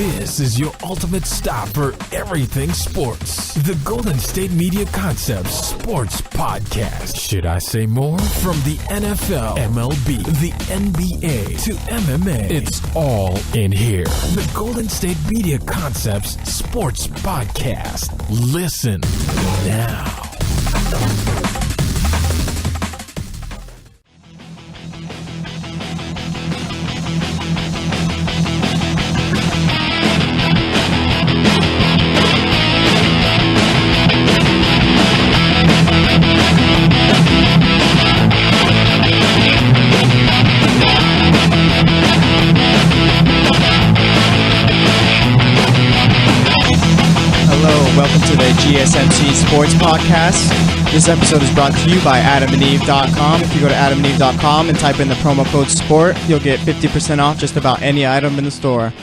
This is your ultimate stop for everything sports. The Golden State Media Concepts Sports Podcast. Should I say more? From the NFL, MLB, the NBA to MMA, it's all in here. The Golden State Media Concepts Sports Podcast. Listen now. Welcome to the GSMC Sports Podcast. This episode is brought to you by AdamandEve.com. If you go to AdamandEve.com and type in the promo code SPORT, you'll get 50% off just about any item in the store.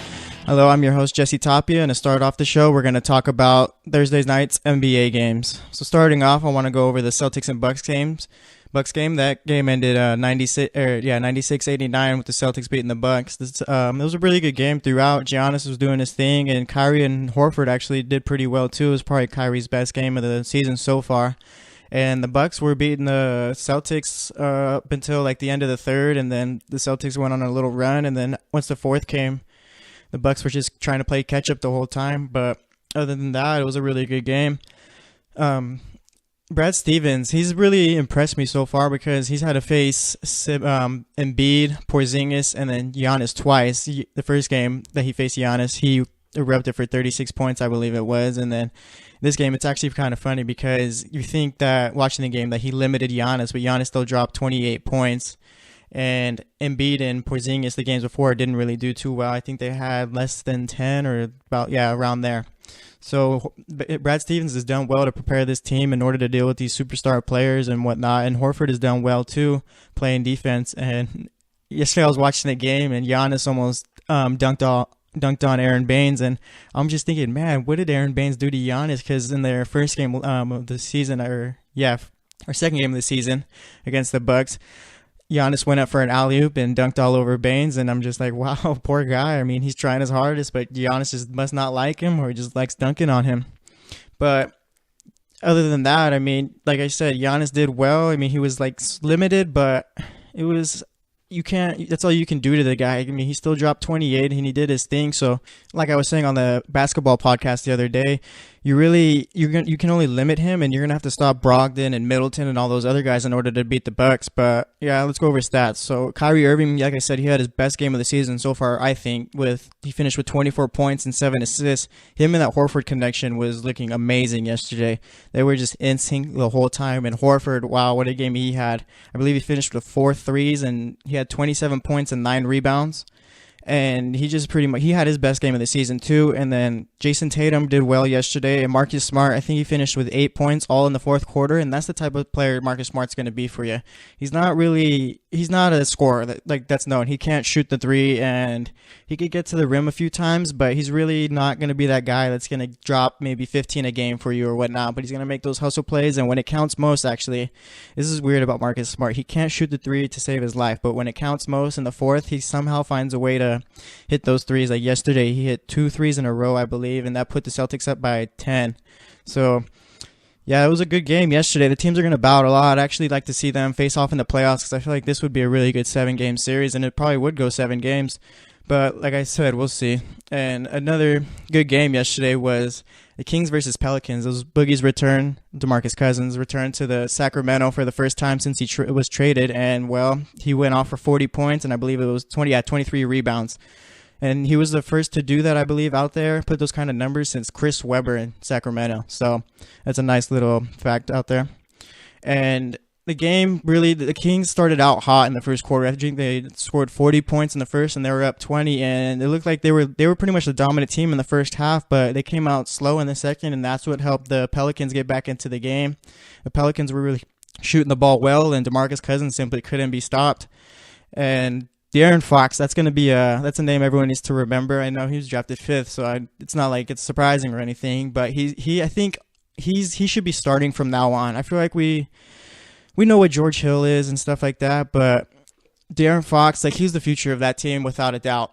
Hello, I'm your host, Jesse Tapia, and to start off the show, we're going to talk about Thursday night's NBA games. So starting off, I want to go over the Celtics and Bucks game. That game ended 96-89 with the Celtics beating the Bucks. It was a really good game throughout. Giannis was doing his thing, and Kyrie and Horford actually did pretty well too. It was probably Kyrie's best game of the season so far. And the Bucks were beating the Celtics up until like the end of the third, and then the Celtics went on a little run. And then once the fourth came, the Bucks were just trying to play catch up the whole time. But other than that, it was a really good game. Brad Stevens, he's really impressed me so far because he's had to face Embiid, Porzingis, and then Giannis twice. The first game that he faced Giannis, he erupted for 36 points, I believe it was. And then this game, it's actually kind of funny because you think that watching the game that he limited Giannis, but Giannis still dropped 28 points. And Embiid and Porzingis, the games before, didn't really do too well. I think they had less than 10 or around there. So Brad Stevens has done well to prepare this team in order to deal with these superstar players and whatnot. And Horford has done well too, playing defense. And yesterday I was watching the game and Giannis almost dunked on Aaron Baines. And I'm just thinking, man, what did Aaron Baines do to Giannis? Because in their first game of the season, or second game of the season against the Bucks, Giannis went up for an alley-oop and dunked all over Baines, and I'm just like, wow, poor guy. I mean, he's trying his hardest, but Giannis just must not like him, or he just likes dunking on him. But other than that, I mean, like I said, Giannis did well. I mean, he was like limited, but that's all you can do to the guy. I mean, he still dropped 28 and he did his thing. So like I was saying on the basketball podcast the other day, you can only limit him, and you're going to have to stop Brogdon and Middleton and all those other guys in order to beat the Bucks. But yeah, let's go over stats. So Kyrie Irving, like I said, he had his best game of the season so far, I think. He finished with 24 points and 7 assists. Him and that Horford connection was looking amazing yesterday. They were just in sync the whole time. And Horford, wow, what a game he had. I believe he finished with 4 threes, and he had 27 points and 9 rebounds. And he just he had his best game of the season too. And then Jason Tatum did well yesterday. And Marcus Smart, I think he finished with 8 points all in the fourth quarter. And that's the type of player Marcus Smart's going to be for you. He's not a scorer that's known. He can't shoot the three, and he could get to the rim a few times, but he's really not going to be that guy that's going to drop maybe 15 a game for you or whatnot. But he's going to make those hustle plays. And when it counts most, actually, this is weird about Marcus Smart. He can't shoot the three to save his life, but when it counts most in the fourth, he somehow finds a way to hit those threes. Like yesterday, he hit 2 threes in a row, I believe, and that put the Celtics up by 10. So yeah, it was a good game yesterday. The teams are going to battle a lot. I'd actually like to see them face off in the playoffs because I feel like this would be a really good 7-game series, and it probably would go 7 games. But like I said, we'll see. And another good game yesterday was the Kings versus Pelicans. It was Boogie's return, DeMarcus Cousins' return to the Sacramento for the first time since he was traded. And, well, he went off for 40 points, and I believe it was 23 rebounds. And he was the first to do that, I believe, out there, put those kind of numbers since Chris Webber in Sacramento. So that's a nice little fact out there. And the game, really, the Kings started out hot in the first quarter. I think they scored 40 points in the first, and they were up 20. And it looked like they were pretty much the dominant team in the first half, but they came out slow in the second, and that's what helped the Pelicans get back into the game. The Pelicans were really shooting the ball well, and DeMarcus Cousins simply couldn't be stopped. And De'Aaron Fox, that's a name everyone needs to remember. I know he was drafted 5th, so it's not like it's surprising or anything, but I think he should be starting from now on. I feel like we know what George Hill is and stuff like that, but De'Aaron Fox, like, he's the future of that team without a doubt.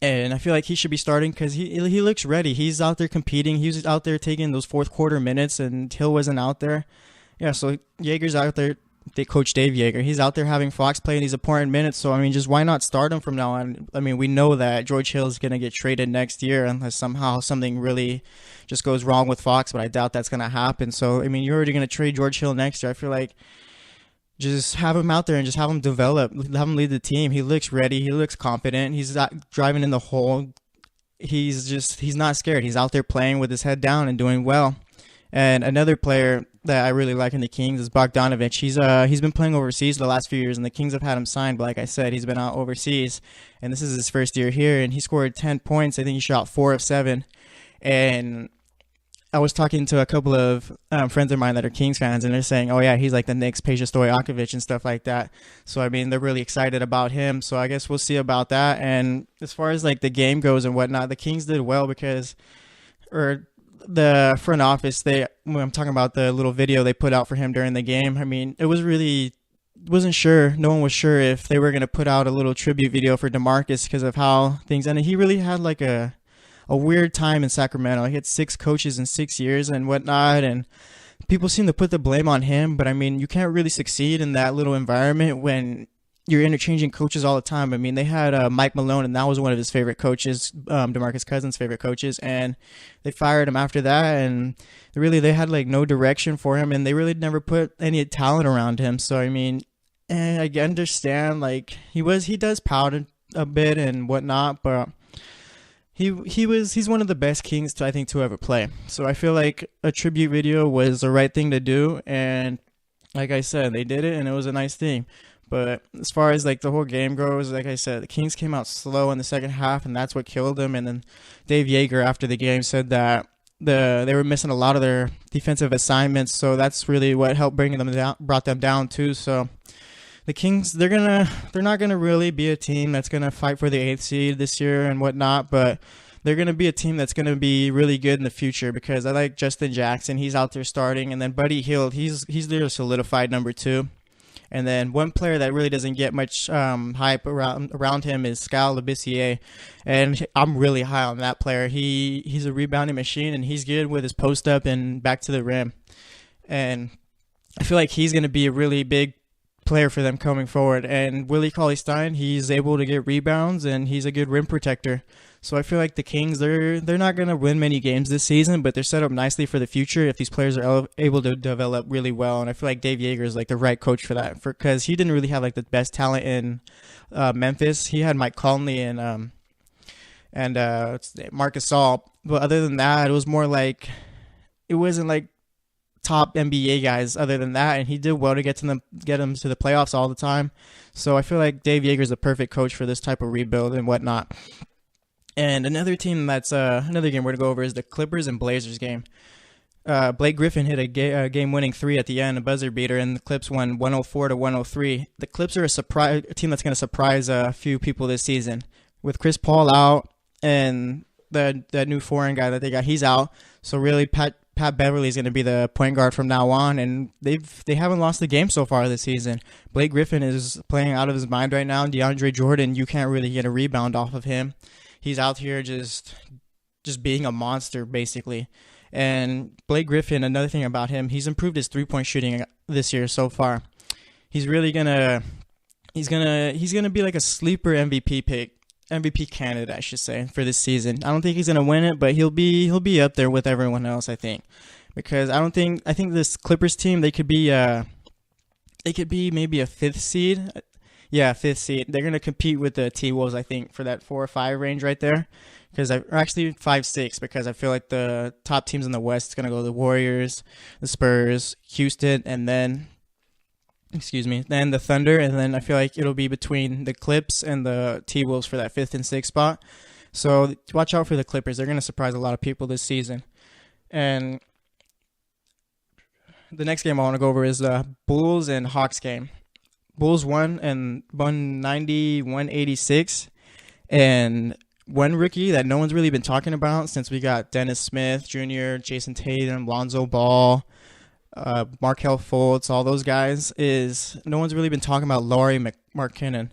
And I feel like he should be starting because he looks ready. He's out there competing. He was out there taking those fourth quarter minutes, and Hill wasn't out there. Yeah, so Yeager's out there. Coach Dave Yeager, he's out there having Fox playing these important minutes. So, I mean, just why not start him from now on? I mean, we know that George Hill is going to get traded next year unless somehow something really just goes wrong with Fox, but I doubt that's going to happen. So, I mean, you're already going to trade George Hill next year. I feel like just have him out there and just have him develop, have him lead the team. He looks ready. He looks confident. He's not driving in the hole. He's not scared. He's out there playing with his head down and doing well. And another player that I really like in the Kings is Bogdanovich. He's been playing overseas the last few years, and the Kings have had him signed. But like I said, he's been out overseas, and this is his first year here. And he scored 10 points. I think he shot 4 of 7. And I was talking to a couple of friends of mine that are Kings fans, and they're saying, "Oh yeah, he's like the next Peja Stojakovic and stuff like that." So I mean, they're really excited about him. So I guess we'll see about that. And as far as like the game goes and whatnot, the Kings did well because, the front office, when I'm talking about the little video they put out for him during the game, I mean, it was really wasn't sure. No one was sure if they were going to put out a little tribute video for DeMarcus because of how things ended. He really had like a weird time in Sacramento. He had 6 coaches in 6 years and whatnot, and people seem to put the blame on him. But I mean, you can't really succeed in that little environment when you're interchanging coaches all the time. I mean, they had Mike Malone, and that was one of his favorite coaches, DeMarcus Cousins' favorite coaches, and they fired him after that. And they had like no direction for him, and they really never put any talent around him. So I mean, I understand like he does pout a bit and whatnot, but he's one of the best Kings to ever play. So I feel like a tribute video was the right thing to do, and like I said, they did it, and it was a nice thing. But as far as like the whole game goes, like I said, the Kings came out slow in the second half, and that's what killed them. And then Dave Yeager after the game said that they were missing a lot of their defensive assignments, so that's really what helped brought them down too. So the Kings, they're not gonna really be a team that's gonna fight for the 8th seed this year and whatnot, but they're gonna be a team that's gonna be really good in the future because I like Justin Jackson. He's out there starting, and then Buddy Hield, he's their solidified number 2. And then one player that really doesn't get much hype around him is Skal Labissiere, and I'm really high on that player. He's a rebounding machine, and he's good with his post up and back to the rim. And I feel like he's going to be a really big player for them coming forward. And Willie Cauley-Stein, he's able to get rebounds, and he's a good rim protector. So I feel like the Kings, they're not going to win many games this season, but they're set up nicely for the future if these players are able to develop really well. And I feel like Dave Yeager is like the right coach for that, because he didn't really have like the best talent in Memphis. He had Mike Conley and Marc Gasol, but other than that, it was more like it wasn't like top NBA guys other than that, and he did well to get them to the playoffs all the time. So I feel like Dave Yeager is the perfect coach for this type of rebuild and whatnot. And another team that's another game we're going to go over is the Clippers and Blazers game. Blake Griffin hit a game-winning 3 at the end, a buzzer beater, and the Clips won 104-103. The Clips are a team that's going to surprise a few people this season. With Chris Paul out and that new foreign guy that they got, he's out. So really, Pat Beverly is going to be the point guard from now on, and they haven't lost the game so far this season. Blake Griffin is playing out of his mind right now. DeAndre Jordan, you can't really get a rebound off of him. He's out here just being a monster, basically. And Blake Griffin, another thing about him, he's improved his 3-point shooting this year so far. He's really gonna be like a sleeper MVP pick, MVP candidate, I should say, for this season. I don't think he's gonna win it, but he'll be up there with everyone else, I think, because I think this Clippers team, they could be maybe a 5th seed. Yeah, 5th seed. They're going to compete with the T-Wolves, I think, for that 4 or 5 range right there. Actually 5-6, because I feel like the top teams in the West is going to go the Warriors, the Spurs, Houston, and then the Thunder. And then I feel like it'll be between the Clips and the T-Wolves for that 5th and 6th spot. So watch out for the Clippers. They're going to surprise a lot of people this season. And the next game I want to go over is the Bulls and Hawks game. Bulls won and 190-186, and one rookie that no one's really been talking about since we got Dennis Smith Jr., Jason Tatum, Lonzo Ball, Markelle Fultz, all those guys, is no one's really been talking about Lauri Markkanen.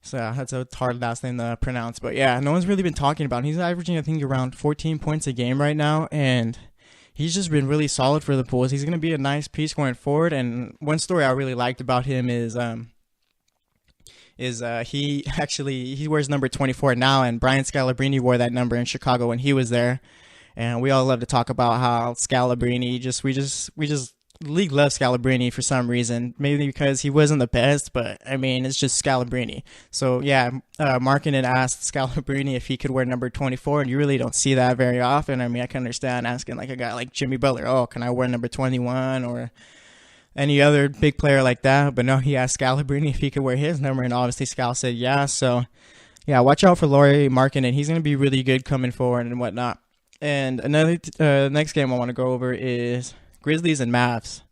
So that's a hard last name to pronounce. But yeah, no one's really been talking about him. He's averaging, I think, around 14 points a game right now. And he's just been really solid for the Bulls. He's going to be a nice piece going forward. And one story I really liked about him is he wears number 24 now. And Brian Scalabrine wore that number in Chicago when he was there. And we all love to talk about how Scalabrine the league loves Scalabrine for some reason. Maybe because he wasn't the best, but I mean, it's just Scalabrine. So yeah, Markkanen asked Scalabrine if he could wear number 24, and you really don't see that very often. I mean, I can understand asking like a guy like Jimmy Butler, oh, can I wear number 21, or any other big player like that. But no, he asked Scalabrine if he could wear his number, and obviously Scal said yeah. So yeah, watch out for Lauri Markkanen. He's going to be really good coming forward and whatnot. And another next game I want to go over is Grizzlies and Mavs.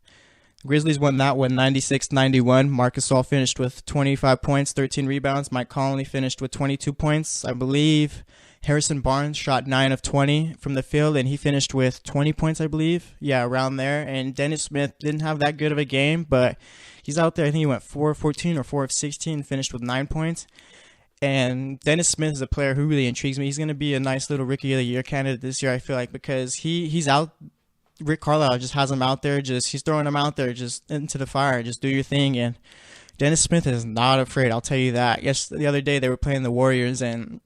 Grizzlies won that one 96-91. Marcus Gasol finished with 25 points, 13 rebounds. Mike Conley finished with 22 points. I believe Harrison Barnes shot 9 of 20 from the field, and he finished with 20 points, I believe. Yeah, around there. And Dennis Smith didn't have that good of a game, but he's out there. I think he went 4 of 14 or 4 of 16, finished with 9 points. And Dennis Smith is a player who really intrigues me. He's going to be a nice little Rookie of the Year candidate this year, I feel like, because he's out. Rick Carlisle just has him out there. He's throwing him out there just into the fire. Just do your thing. And Dennis Smith is not afraid. I'll tell you that. Yes, the other day they were playing the Warriors, and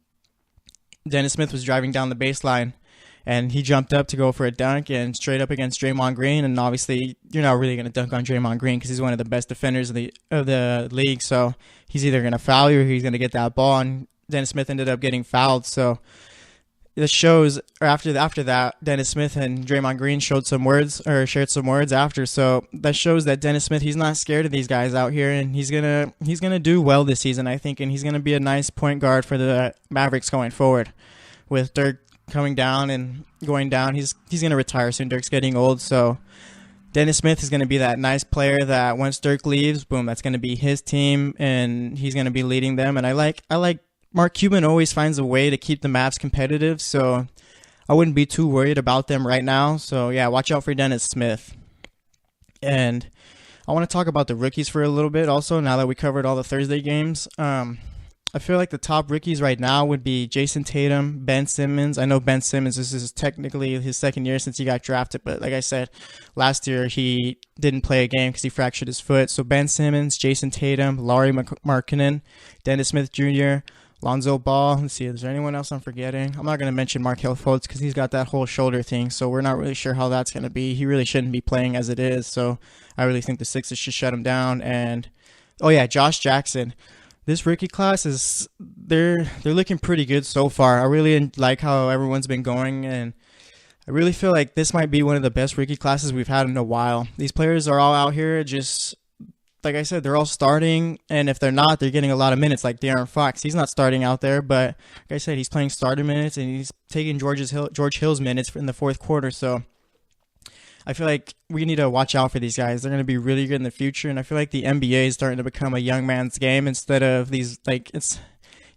Dennis Smith was driving down the baseline, and he jumped up to go for a dunk and straight up against Draymond Green. And obviously, you're not really going to dunk on Draymond Green because he's one of the best defenders of the league. So he's either going to foul you or he's going to get that ball. And Dennis Smith ended up getting fouled. So this shows, or after that, Dennis Smith and Draymond Green shared some words after. So that shows that Dennis Smith, he's not scared of these guys out here, and he's gonna do well this season, I think, and he's gonna be a nice point guard for the Mavericks going forward. With Dirk coming down and going down, he's gonna retire soon. Dirk's getting old, so Dennis Smith is gonna be that nice player that once Dirk leaves, boom, that's gonna be his team, and he's gonna be leading them. And I like Mark Cuban always finds a way to keep the Mavs competitive, so I wouldn't be too worried about them right now. So, yeah, watch out for Dennis Smith. And I want to talk about the rookies for a little bit also, now that we covered all the Thursday games. I feel like the top rookies right now would be Jason Tatum, Ben Simmons. I know Ben Simmons, this is technically his second year since he got drafted, but like I said, last year he didn't play a game because he fractured his foot. So Ben Simmons, Jason Tatum, Lauri Markkanen, Dennis Smith Jr., Lonzo Ball. Let's see, is there anyone else I'm forgetting? I'm not going to mention Markelle Fultz because he's got that whole shoulder thing, so we're not really sure how that's going to be. He really shouldn't be playing as it is, so I really think the Sixers should shut him down. And, oh yeah, Josh Jackson. This rookie class they're looking pretty good so far. I really like how everyone's been going, and I really feel like this might be one of the best rookie classes we've had in a while. These players are all out here just, like I said, they're all starting, and if they're not, they're getting a lot of minutes, like De'Aaron Fox. He's not starting out there, but like I said, he's playing starter minutes, and he's taking George Hill's minutes in the fourth quarter. So I feel like we need to watch out for these guys. They're going to be really good in the future, and I feel like the NBA is starting to become a young man's game instead of these, like, it's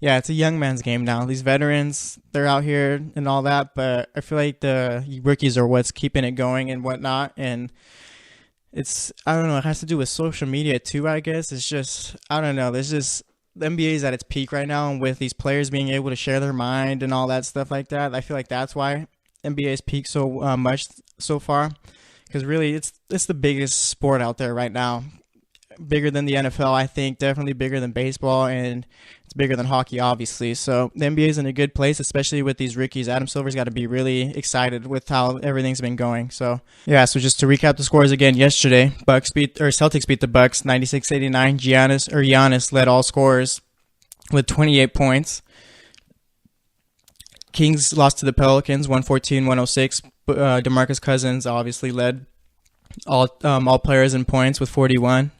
a young man's game now. These veterans, they're out here and all that, but I feel like the rookies are what's keeping it going and whatnot, and I don't know, it has to do with social media too, I guess. It's just, I don't know, the NBA is at its peak right now, and with these players being able to share their mind and all that stuff like that, I feel like that's why NBA's peaked so much so far, because really it's the biggest sport out there right now. Bigger than the NFL, I think, definitely bigger than baseball, and it's bigger than hockey, obviously. So the NBA is in a good place, especially with these rookies. Adam Silver's got to be really excited with how everything's been going. So yeah, so just to recap the scores again, yesterday, Celtics beat the Bucks 96-89. Giannis led all scorers with 28 points. Kings lost to the Pelicans 114-106. DeMarcus Cousins obviously led all players in points with 41.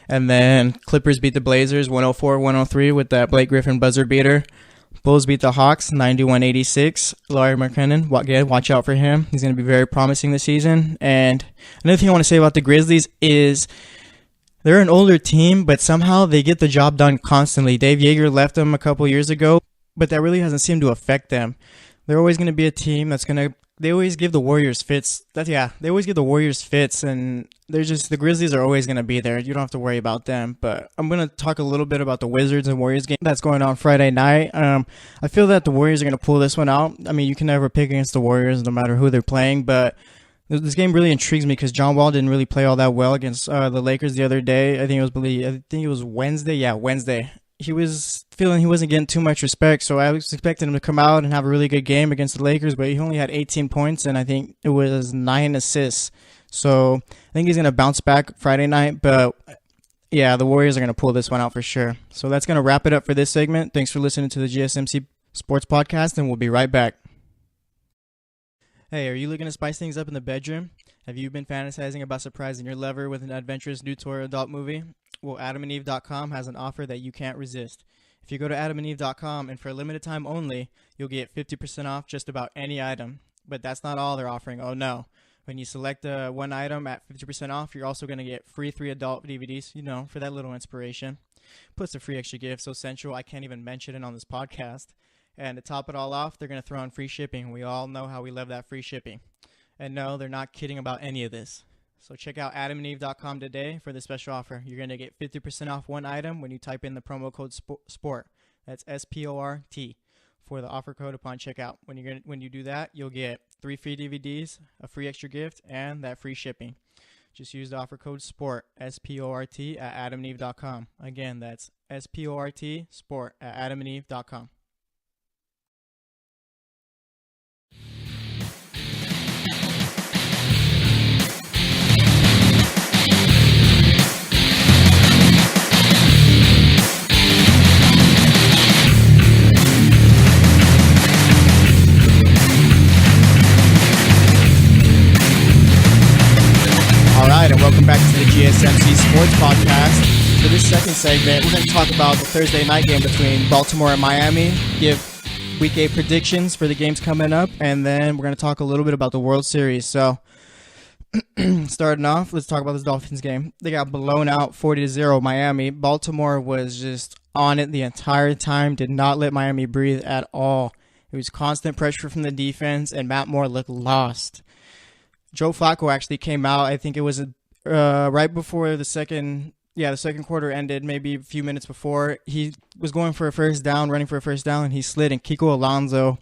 And then Clippers beat the Blazers 104-103 with that Blake Griffin buzzer beater. Bulls beat the Hawks 91-86. Lauri Markkanen, watch out for him. He's going to be very promising this season. And another thing I want to say about the Grizzlies is they're an older team, but somehow they get the job done constantly. Dave Yeager left them a couple years ago, but that really hasn't seemed to affect them. They're always going to be a team that's going to They always give the Warriors fits. They always give the Warriors fits, and they're just the Grizzlies are always going to be there. You don't have to worry about them. But I'm going to talk a little bit about the Wizards and Warriors game that's going on Friday night. I feel that the Warriors are going to pull this one out. I mean, you can never pick against the Warriors no matter who they're playing, but this game really intrigues me because John Wall didn't really play all that well against the Lakers the other day. I think it was Wednesday. Yeah, Wednesday. He was feeling he wasn't getting too much respect, so I was expecting him to come out and have a really good game against the Lakers, but he only had 18 points, and I think it was 9 assists. So I think he's going to bounce back Friday night, but yeah, the Warriors are going to pull this one out for sure. So that's going to wrap it up for this segment. Thanks for listening to the GSMC Sports Podcast, and we'll be right back. Hey, are you looking to spice things up in the bedroom? Have you been fantasizing about surprising your lover with an adventurous new toy or adult movie? Well, AdamandEve.com has an offer that you can't resist. If you go to AdamandEve.com and for a limited time only, you'll get 50% off just about any item. But that's not all they're offering. Oh no. When you select one item at 50% off, you're also going to get free 3 adult DVDs, for that little inspiration. Plus a free extra gift so sensual I can't even mention it on this podcast. And to top it all off, they're going to throw in free shipping. We all know how we love that free shipping. And no, they're not kidding about any of this. So check out AdamandEve.com today for the special offer. You're going to get 50% off one item when you type in the promo code SPORT. That's SPORT for the offer code upon checkout. When you do that, you'll get 3 free DVDs, a free extra gift, and that free shipping. Just use the offer code SPORT, SPORT, at AdamandEve.com. Again, that's SPORT, SPORT, at AdamandEve.com. And welcome back to the GSMC Sports Podcast. For this second segment, we're going to talk about the Thursday night game between Baltimore and Miami, give Week 8 predictions for the games coming up, and then we're going to talk a little bit about the World Series. So, starting off, let's talk about this Dolphins game. They got blown out 40-0 Miami. Baltimore was just on it the entire time, did not let Miami breathe at all. It was constant pressure from the defense, and Matt Moore looked lost. Joe Flacco actually came out. I think it was right before the second quarter ended, maybe a few minutes before. He was going for a first down, running for a first down, and he slid. And Kiko Alonso,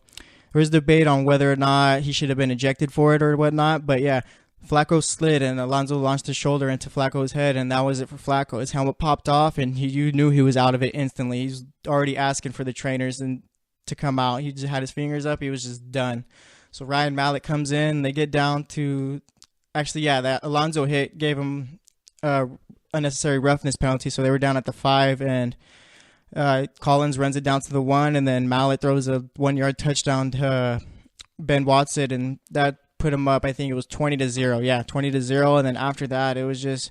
there was debate on whether or not he should have been ejected for it or whatnot. But yeah, Flacco slid, and Alonso launched his shoulder into Flacco's head, and that was it for Flacco. His helmet popped off, and you knew he was out of it instantly. He's already asking for the trainers to come out. He just had his fingers up. He was just done. So Ryan Mallett comes in. They get down to that Alonso hit gave him unnecessary roughness penalty. So they were down at the 5, and Collins runs it down to the 1, and then Mallett throws a 1-yard touchdown to Ben Watson, and that put him up. I think it was 20-0. Yeah, 20-0. And then after that, it was just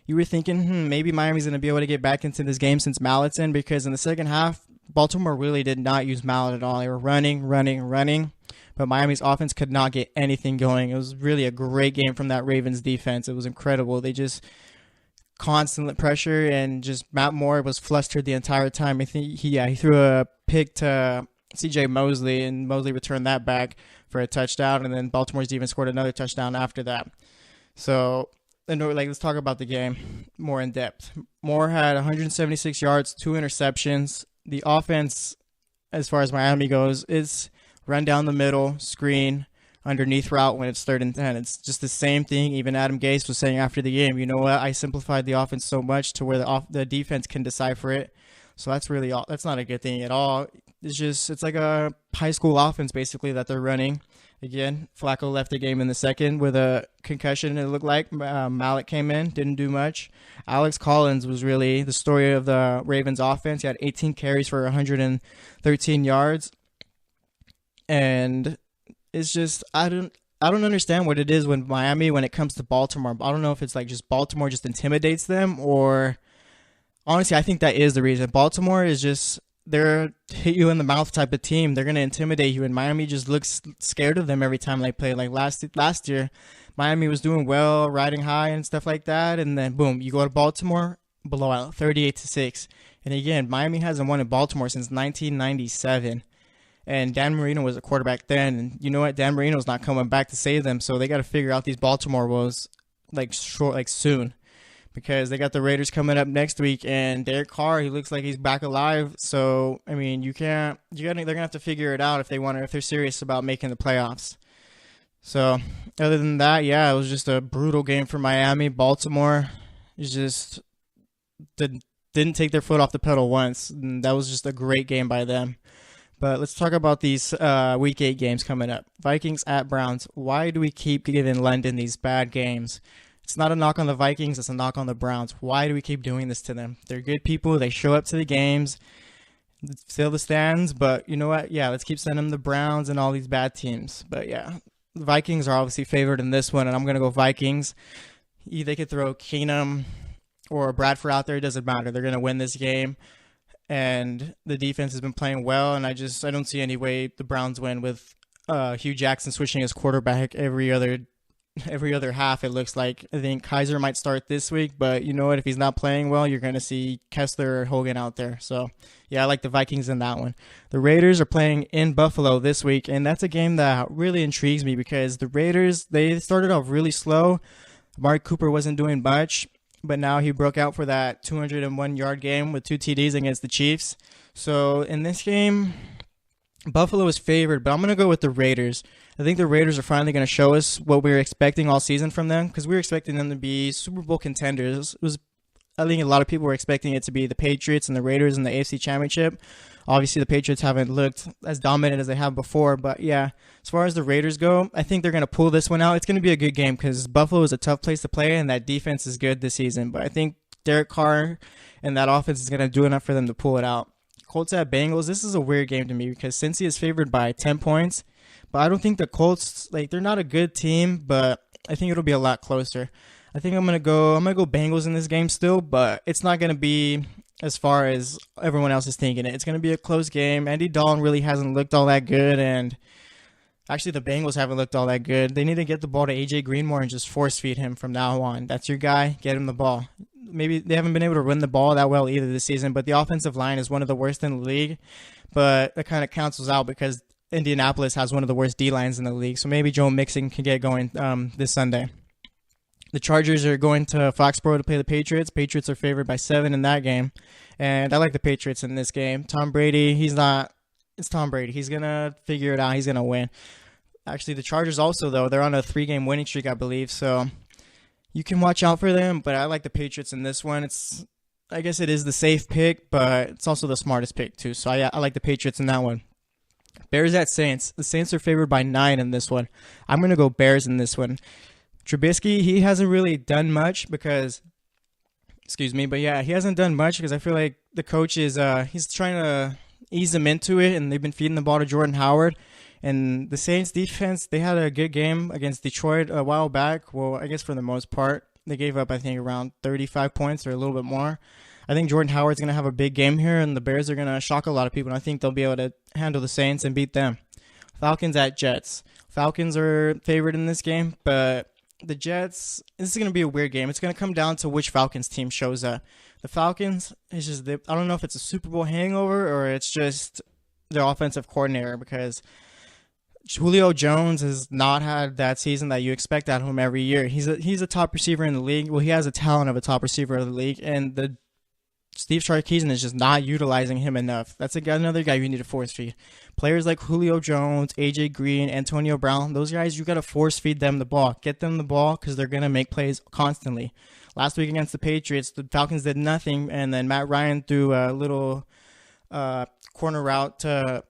you were thinking, maybe Miami's going to be able to get back into this game since Mallett's in, because in the second half, Baltimore really did not use Mallett at all. They were running. But Miami's offense could not get anything going. It was really a great game from that Ravens defense. It was incredible. They just constant pressure, and just Matt Moore was flustered the entire time. I think he threw a pick to C.J. Mosley, and Mosley returned that back for a touchdown, and then Baltimore's defense scored another touchdown after that. So, let's talk about the game more in depth. Moore had 176 yards, 2 interceptions. The offense, as far as Miami goes, is run down the middle, screen, underneath route when it's 3rd and 10. It's just the same thing. Even Adam Gase was saying after the game, you know what? I simplified the offense so much to where the defense can decipher it. So that's not a good thing at all. It's like a high school offense basically that they're running. Again, Flacco left the game in the second with a concussion, it looked like. Mallett came in, didn't do much. Alex Collins was really the story of the Ravens offense. He had 18 carries for 113 yards. And it's just I don't understand what it is when it comes to Baltimore. I don't know if it's like just Baltimore just intimidates them, or honestly I think that is the reason. Baltimore is just they're hit you in the mouth type of team. They're gonna intimidate you, and Miami just looks scared of them every time they play. Like last year, Miami was doing well, riding high and stuff like that, and then boom, you go to Baltimore, blowout, 38-6. And again, Miami hasn't won in Baltimore since 1997. And Dan Marino was a quarterback then. And you know what? Dan Marino's not coming back to save them. So they got to figure out these Baltimore woes soon. Because they got the Raiders coming up next week, and Derek Carr, he looks like he's back alive. So I mean, they're gonna have to figure it out if they're serious about making the playoffs. So other than that, yeah, it was just a brutal game for Miami. Baltimore just didn't take their foot off the pedal once. And that was just a great game by them. But let's talk about these Week 8 games coming up. Vikings at Browns. Why do we keep giving London these bad games? It's not a knock on the Vikings. It's a knock on the Browns. Why do we keep doing this to them? They're good people. They show up to the games, fill the stands. But you know what? Yeah, let's keep sending them the Browns and all these bad teams. But yeah, the Vikings are obviously favored in this one, and I'm going to go Vikings. They could throw Keenum or Bradford out there. It doesn't matter. They're going to win this game. And the defense has been playing well, and I don't see any way the Browns win with Hugh Jackson switching his quarterback every other half. It looks like. I think Kaiser might start this week, but you know what? If he's not playing well, you're going to see Kessler or Hogan out there. So, yeah, I like the Vikings in that one. The Raiders are playing in Buffalo this week, and that's a game that really intrigues me because the Raiders, they started off really slow. Amari Cooper wasn't doing much, but now he broke out for that 201-yard game with 2 TDs against the Chiefs. So, in this game, Buffalo is favored, but I'm going to go with the Raiders. I think the Raiders are finally going to show us what we were expecting all season from them because we were expecting them to be Super Bowl contenders. I think a lot of people were expecting it to be the Patriots and the Raiders in the AFC Championship. Obviously, the Patriots haven't looked as dominant as they have before, but yeah, as far as the Raiders go, I think they're going to pull this one out. It's going to be a good game because Buffalo is a tough place to play, and that defense is good this season, but I think Derek Carr and that offense is going to do enough for them to pull it out. Colts at Bengals, this is a weird game to me because Cincy is favored by 10 points, but I don't think the Colts, they're not a good team, but I think it'll be a lot closer. I think I'm gonna go Bengals in this game still, but it's not gonna be as far as everyone else is thinking it. It's gonna be a close game. Andy Dalton really hasn't looked all that good, and actually the Bengals haven't looked all that good. They need to get the ball to AJ Green more and just force feed him from now on. That's your guy. Get him the ball. Maybe they haven't been able to run the ball that well either this season, but the offensive line is one of the worst in the league. But that kind of cancels out because Indianapolis has one of the worst D-lines in the league. So maybe Joe Mixon can get going this Sunday. The Chargers are going to Foxborough to play the Patriots. Patriots are favored by 7 in that game. And I like the Patriots in this game. Tom Brady, it's Tom Brady. He's going to figure it out. He's going to win. Actually, the Chargers also, though, they're on a 3-game winning streak, I believe. So you can watch out for them, but I like the Patriots in this one. I guess it is the safe pick, but it's also the smartest pick, too. So I like the Patriots in that one. Bears at Saints. The Saints are favored by 9 in this one. I'm going to go Bears in this one. Trubisky, he hasn't really done much because, but yeah, he hasn't done much because I feel like the coach is, he's trying to ease him into it, and they've been feeding the ball to Jordan Howard. And the Saints defense, they had a good game against Detroit a while back. Well, I guess for the most part, they gave up, I think, around 35 points or a little bit more. I think Jordan Howard's going to have a big game here, and the Bears are going to shock a lot of people, and I think they'll be able to handle the Saints and beat them. Falcons at Jets. Falcons are favored in this game, but the Jets, this is going to be a weird game. It's going to come down to which Falcons team shows up. The Falcons, it's just, I don't know if it's a Super Bowl hangover or it's just their offensive coordinator because Julio Jones has not had that season that you expect out of him every year. He's a top receiver in the league. Well, he has a talent of a top receiver in the league, and Steve Sarkisian is just not utilizing him enough. That's another guy you need to force feed. Players like Julio Jones, AJ Green, Antonio Brown, those guys, you got to force feed them the ball. Get them the ball because they're going to make plays constantly. Last week against the Patriots, the Falcons did nothing, and then Matt Ryan threw a little corner route to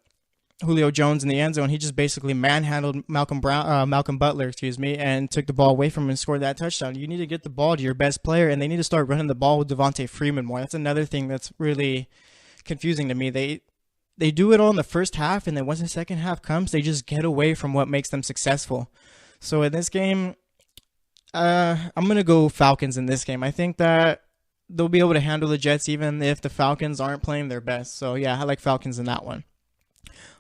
Julio Jones in the end zone. He just basically manhandled Malcolm Butler, and took the ball away from him and scored that touchdown. You need to get the ball to your best player, and they need to start running the ball with Devontae Freeman more. That's another thing that's really confusing to me. They do it all in the first half, and then once the second half comes, they just get away from what makes them successful. So in this game, I'm going to go Falcons in this game. I think that they'll be able to handle the Jets even if the Falcons aren't playing their best. So yeah, I like Falcons in that one.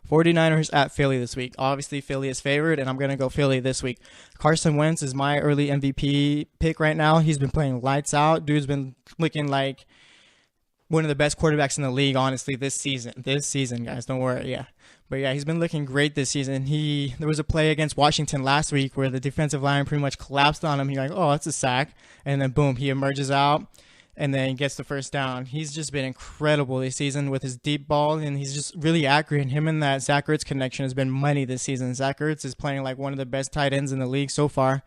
49ers at Philly this week. Obviously, Philly is favored, and I'm going to go Philly this week. Carson Wentz is my early MVP pick right now. He's been playing lights out. Dude's been looking like one of the best quarterbacks in the league, honestly, this season. This season, guys, don't worry, yeah. But yeah, he's been looking great this season. There was a play against Washington last week where the defensive line pretty much collapsed on him. He's like, oh, that's a sack. And then boom, he emerges out and then gets the first down. He's just been incredible this season with his deep ball, and he's just really accurate. And him and that Zach Ertz connection has been money this season. Zach Ertz is playing like one of the best tight ends in the league so far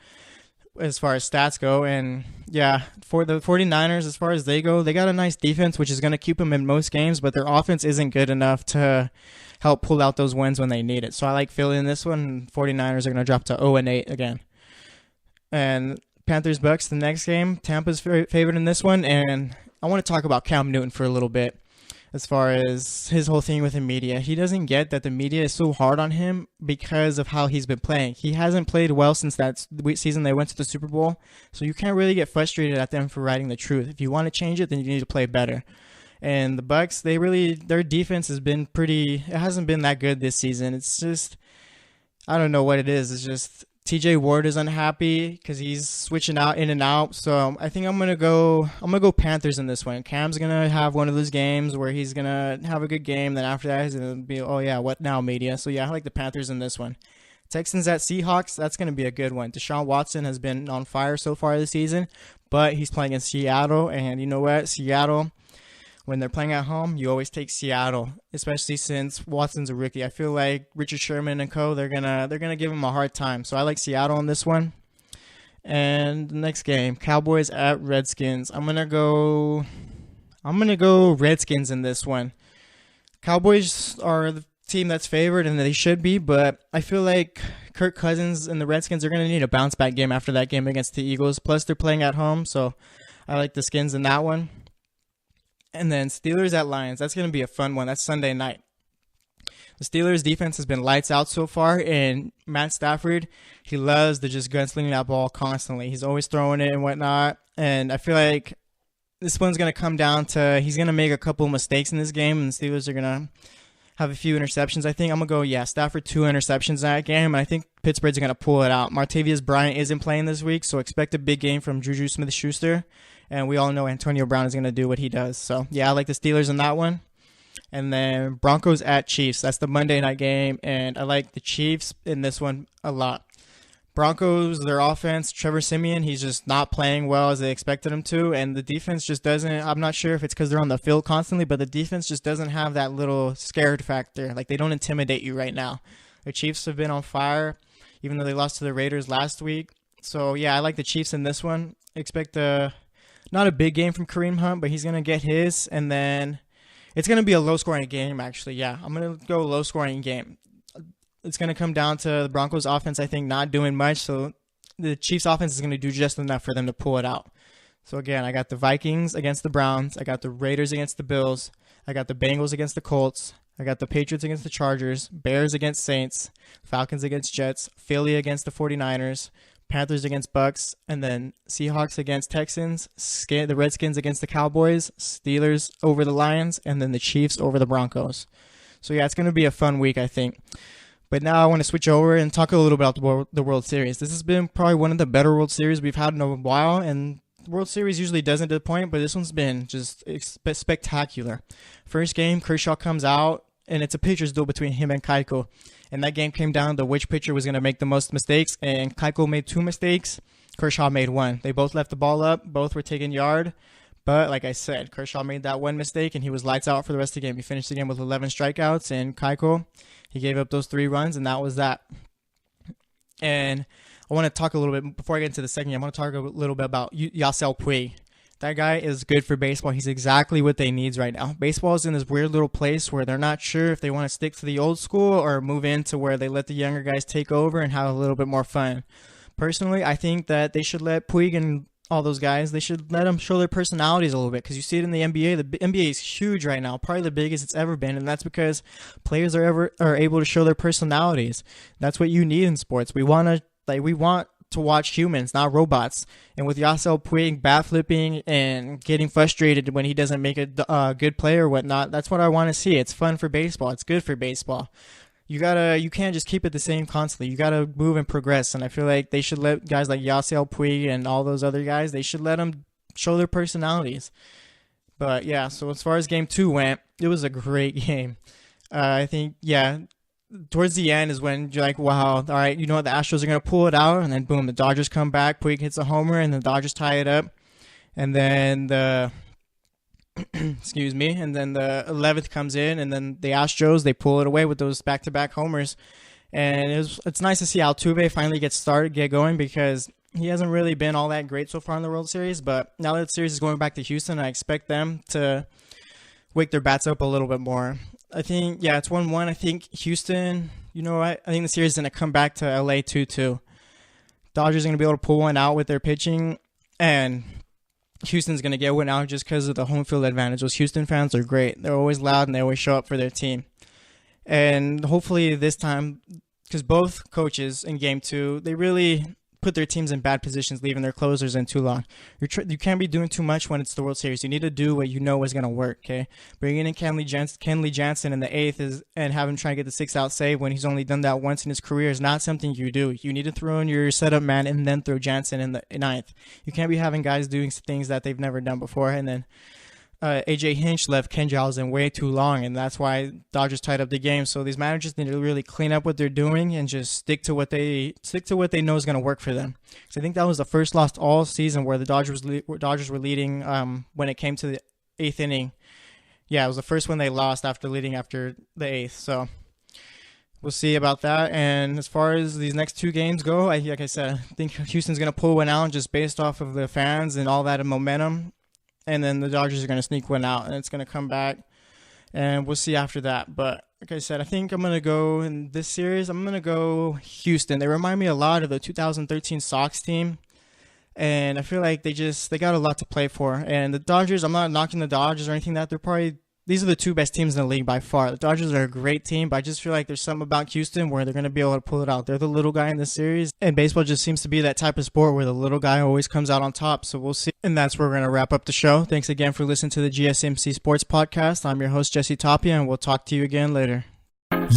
as far as stats go. And yeah, for the 49ers, as far as they go, they got a nice defense, which is going to keep them in most games, but their offense isn't good enough to help pull out those wins when they need it. So I like Philly in this one. 49ers are going to drop to 0-8 again. And Panthers Bucks the next game. Tampa's favored in this one, and I want to talk about Cam Newton for a little bit as far as his whole thing with the media. He doesn't get that the media is so hard on him because of how he's been playing. He hasn't played well since that season they went to the Super Bowl, so you can't really get frustrated at them for writing the truth. If you want to change it, then you need to play better. And the Bucks, their defense has been it hasn't been that good this season. It's just, I don't know what it is. It's just TJ Ward is unhappy because he's switching out in and out. So I think I'm gonna go Panthers in this one. Cam's gonna have one of those games where he's gonna have a good game. Then after that, he's gonna be, oh yeah, what now, media? So yeah, I like the Panthers in this one. Texans at Seahawks, that's gonna be a good one. Deshaun Watson has been on fire so far this season, but he's playing in Seattle, and you know what, Seattle, when they're playing at home, you always take Seattle, especially since Watson's a rookie. I feel like Richard Sherman and co, they're gonna give him a hard time. So I like Seattle in this one. And the next game, Cowboys at Redskins. I'm gonna go Redskins in this one. Cowboys are the team that's favored, and they should be, but I feel like Kirk Cousins and the Redskins are gonna need a bounce back game after that game against the Eagles. Plus they're playing at home, so I like the Skins in that one. And then Steelers at Lions. That's going to be a fun one. That's Sunday night. The Steelers defense has been lights out so far, and Matt Stafford, he loves to just gunsling that ball constantly. He's always throwing it and whatnot. And I feel like this one's going to come down to he's going to make a couple of mistakes in this game, and the Steelers are going to have a few interceptions. I think I'm going to go, Stafford 2 interceptions in that game, and I think Pittsburgh's going to pull it out. Martavius Bryant isn't playing this week, so expect a big game from Juju Smith-Schuster. And we all know Antonio Brown is going to do what he does. So, yeah, I like the Steelers in that one. And then Broncos at Chiefs. That's the Monday night game. And I like the Chiefs in this one a lot. Broncos, their offense, Trevor Siemian, he's just not playing well as they expected him to. And the defense just doesn't, I'm not sure if it's because they're on the field constantly, but the defense just doesn't have that little scared factor. Like, they don't intimidate you right now. The Chiefs have been on fire, even though they lost to the Raiders last week. So, yeah, I like the Chiefs in this one. Expect not a big game from Kareem Hunt, but he's going to get his, and then it's going to be a low-scoring game, actually. Yeah, I'm going to go low-scoring game. It's going to come down to the Broncos' offense, I think, not doing much, so the Chiefs' offense is going to do just enough for them to pull it out. So, again, I got the Vikings against the Browns. I got the Raiders against the Bills. I got the Bengals against the Colts. I got the Patriots against the Chargers. Bears against Saints. Falcons against Jets. Philly against the 49ers. Panthers against Bucks, and then Seahawks against Texans, the Redskins against the Cowboys, Steelers over the Lions, and then the Chiefs over the Broncos. So yeah, it's going to be a fun week, I think. But now I want to switch over and talk a little bit about the World Series. This has been probably one of the better World Series we've had in a while, and the World Series usually doesn't disappoint, but this one's been just spectacular. First game, Kershaw comes out, and it's a pitcher's duel between him and Keuchel. And that game came down to which pitcher was going to make the most mistakes. And Keuchel made 2 mistakes. Kershaw made 1. They both left the ball up. Both were taking yard. But like I said, Kershaw made that 1 mistake, and he was lights out for the rest of the game. He finished the game with 11 strikeouts. And Keuchel, he gave up those 3 runs, and that was that. And I want to talk a little bit, before I get into the second game, I want to talk a little bit about Yasiel Puig. That guy is good for baseball. He's exactly what they need right now. Baseball is in this weird little place where they're not sure if they want to stick to the old school or move into where they let the younger guys take over and have a little bit more fun. Personally, I think that they should let Puig and all those guys, they should let them show their personalities a little bit, because you see it in the NBA. The NBA is huge right now, probably the biggest it's ever been, and that's because players are able to show their personalities. That's what you need in sports. We want to watch humans, not robots. And with Yasiel Puig bat flipping and getting frustrated when he doesn't make a good play or whatnot, that's what I want to see. It's fun for baseball. It's good for baseball. You can't just keep it the same constantly. You gotta move and progress. And I feel like they should let guys like Yasiel Puig and all those other guys, they should let them show their personalities. But yeah, so as far as game 2 went, it was a great game. I think, towards the end is when you're like, wow, all right, you know what, the Astros are going to pull it out, and then boom, the Dodgers come back, Puig hits a homer, and the Dodgers tie it up, and then the excuse me, and then the 11th comes in, and then the Astros, they pull it away with those back-to-back homers, and it's nice to see Altuve finally get going, because he hasn't really been all that great so far in the World Series, but now that the series is going back to Houston, I expect them to wake their bats up a little bit more. I think, yeah, it's 1-1. I think Houston, you know what? I think the series is going to come back to LA 2-2. Dodgers are going to be able to pull one out with their pitching, and Houston's going to get one out just because of the home field advantage. Those Houston fans are great. They're always loud, and they always show up for their team. And hopefully this time, because both coaches in Game 2, they really put their teams in bad positions, leaving their closers in too long. You can't be doing too much when it's the World Series. You need to do what you know is going to work, okay? Bringing in Kenley Jansen in the 8th and have him try to get the 6-out save when he's only done that once in his career is not something you do. You need to throw in your setup man and then throw Jansen in the 9th. You can't be having guys doing things that they've never done before. And then AJ Hinch left Ken Giles in way too long, and that's why Dodgers tied up the game. So these managers need to really clean up what they're doing and just stick to what they know is going to work for them. So I think that was the first loss all season where the Dodgers were leading when it came to the 8th inning. Yeah, it was the first one they lost after leading after the 8th. So we'll see about that. And as far as these next 2 games go, like I said, I think Houston's going to pull one out just based off of the fans and all that momentum. And then the Dodgers are going to sneak one out, and it's going to come back, and we'll see after that. But like I said, I think I'm going to go in this series. I'm going to go Houston. They remind me a lot of the 2013 Sox team, and I feel like they got a lot to play for. And the Dodgers, I'm not knocking the Dodgers or anything that these are the 2 best teams in the league by far. The Dodgers are a great team, but I just feel like there's something about Houston where they're going to be able to pull it out. They're the little guy in this series, and baseball just seems to be that type of sport where the little guy always comes out on top. So we'll see. And that's where we're going to wrap up the show. Thanks again for listening to the GSMC Sports Podcast. I'm your host, Jesse Tapia, and we'll talk to you again later.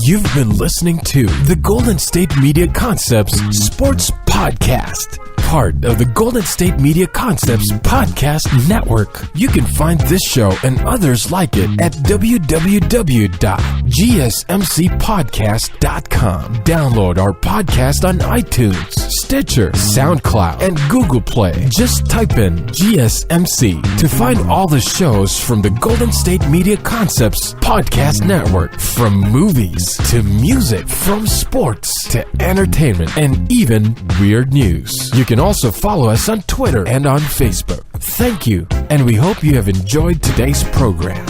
You've been listening to the Golden State Media Concepts Sports Podcast, part of the Golden State Media Concepts Podcast Network. You can find this show and others like it at www.gsmcpodcast.com. Download our podcast on iTunes, Stitcher, SoundCloud, and Google Play. Just type in GSMC to find all the shows from the Golden State Media Concepts Podcast Network, from movies to music, from sports to entertainment, and even weird news. You can also follow us on Twitter and on Facebook. Thank you, and we hope you have enjoyed today's program.